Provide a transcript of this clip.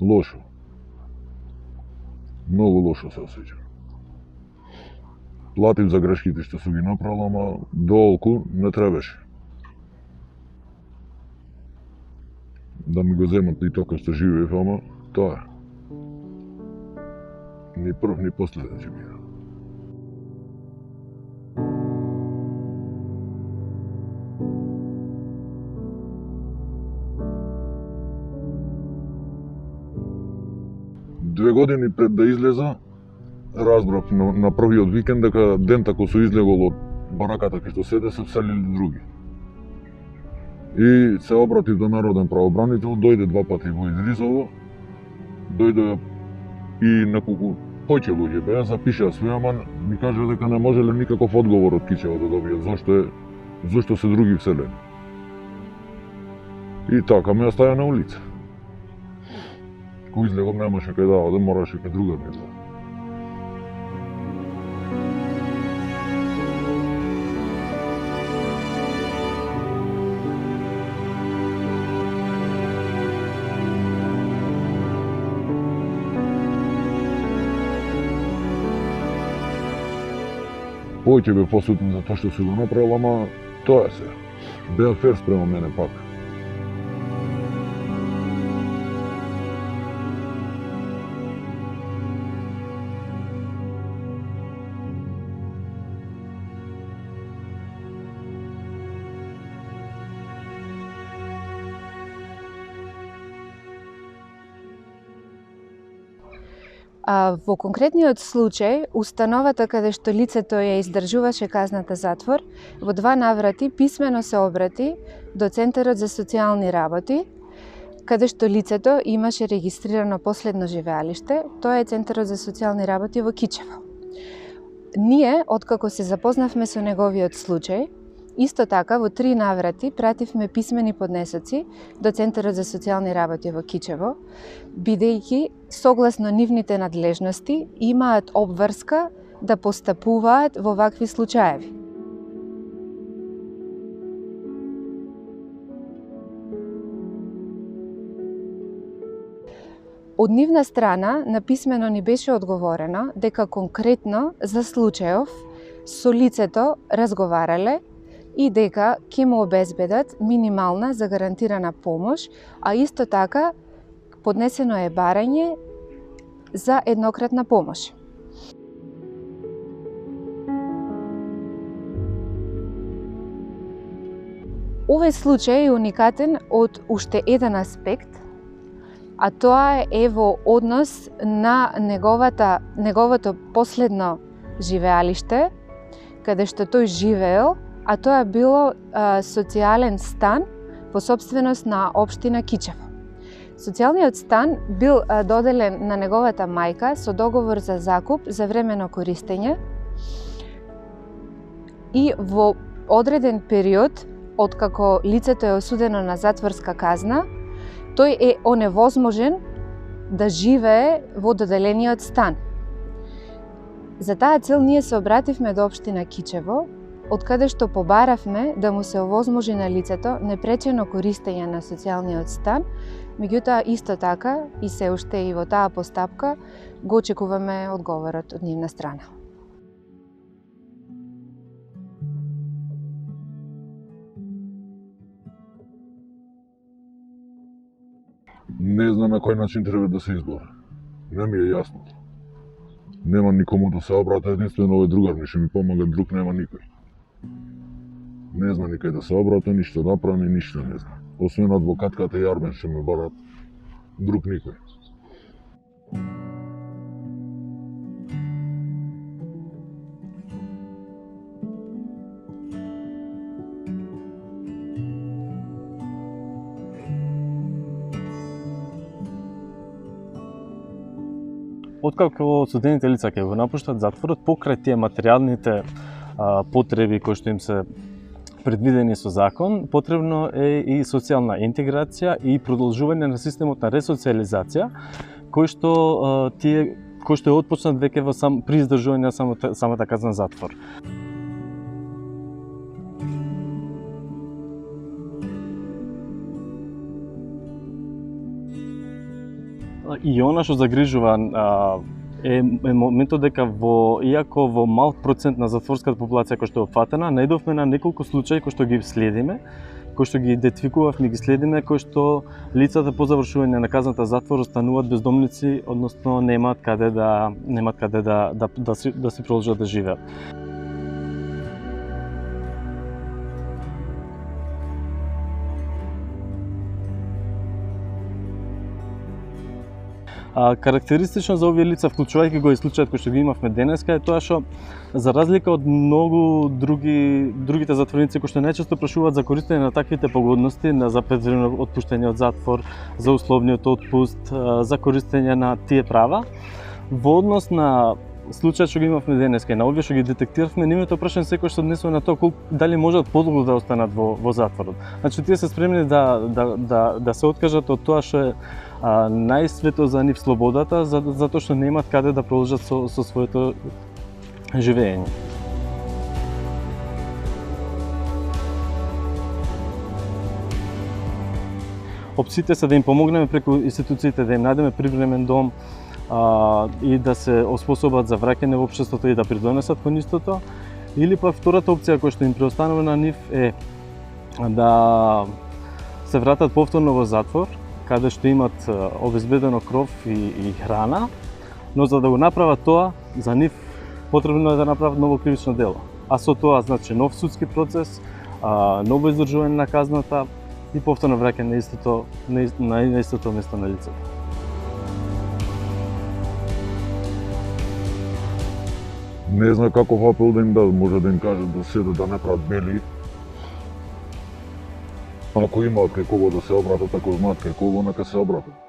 Лошо. Многу лошо се осеќам. Платив за грешките што сум ги направил, ама доолку не требаше. Да ми го земат и тока што живеев, ама тоа е. Ни прв, ни последен ќе биде. Две години пред да излеза, разбрав на првиот викенд дека дента кога се излегол од бараката кај што седе се вселили други. И се обратив до народен правобранител, дојде 2 пати во Изризово, дојде и неколку повеќе луѓе беа, запишаа све, ама ми кажа дека не можеле никаков одговор од Кичево да добијат, зошто се други вселени. И така ме оставија на улица. Кога излегов немаше кај да одам, мораше кај друга да излегам. Повеќе бе посутен за тоа што си го направил, ама тоа е се. Беа фер спрема мене пак. Во конкретниот случај, установата каде што лицето ја издржуваше казната затвор, во 2 наврати писмено се обрати до Центарот за социјални работи, каде што лицето имаше регистрирано последно живеалиште, тоа е Центарот за социјални работи во Кичево. Ние, откако се запознавме со неговиот случај, исто така во 3 наврати пративме писмени поднесоци до Центарот за социјални работи во Кичево, бидејќи согласно нивните надлежности имаат обврска да постапуваат во вакви случаеви. Од нивна страна на писмено ни беше одговорено дека конкретно за случајов со лицето разговарале и дека ќе му обезбедат минимална загарантирана помош, а исто така поднесено е барање за еднократна помош. Овој случај е уникатен од уште еден аспект, а тоа е во однос на неговото последно живеалиште, каде што тој живеел, а тоа било социјален стан во сопственост на општина Кичево. Социјалниот стан бил доделен на неговата мајка со договор за закуп за времено користење и во одреден период, откако лицето е осудено на затворска казна, тој е оневозможен да живее во доделениот стан. За таа цел ние се обративме до општина Кичево, од каде што побаравме да му се овозможи на лицето непречено користење на социјалниот стан, меѓутоа исто така и се уште и во таа постапка го очекуваме одговорот од нивна страна. Не знам на кој начин треба да се избори. Не ми е јасно. Нема никому да се обрата, единствено овој другар ми што ми помага, друг нема никој. Не знам никај да се обрата, ништо направи, ништо не знам. Освен адвокатката и Арбен што ме барат, друг никој. Откако осудените лица ќе го напуштат затворот, покрај тие материјалните потреби кои што им се предвидени со закон, потребно е и социјална интеграција и продолжување на системот на ресоциализација, кој што е отпочнат веќе при издржување на самата казна затвор. и она што загрижува е моментот дека иако во мал процент на затворската популација која што е опфатена, најдовме на неколку случаи кои што ги следиме, кои што ги идентификувавме и ги следиме, кои што лицата по завршување на казната затвор остануваат бездомници, односно немаат каде да се продолжат да живеат. Карактеристично за овие лица, вклучувајќи го и случајот кој што го имавме денеска, е тоа што за разлика од многу другите затворници кои што најчесто прашуваат за користење на таквите погодности, за предвидено отпуштање од затвор, за условниот отпуст, за користење на тие права, во однос на случајот што го имавме денеска и на овие што ги детектиравме, нивното прашање секој што однесува на тоа дали можат подолго да останат во затворот. Значи тие се спремни да се откажат од тоа што е најсвето за нив слободата, затоа што немаат каде да продолжат со своето живење. Опциите се да им помогнеме преку институциите, да им најдеме привремен дом и да се оспособат за враќање во општеството и да придонесат кон истото, или пак втората опција која што им преостанува на нив е да се вратат повторно во затвор, каде што имат обезбедено кров и храна, но за да го направат тоа, за нив потребно е да направат ново кривично дело. А со тоа, значи, нов судски процес, ново издржување на казната и повторно враќање на истото место на лицето. Не знам каков апел да им дадат, може да им кажат да седат да направат бели. Ако имаат кај кого да се обратат, ако знаат кај кого, нека се обратат.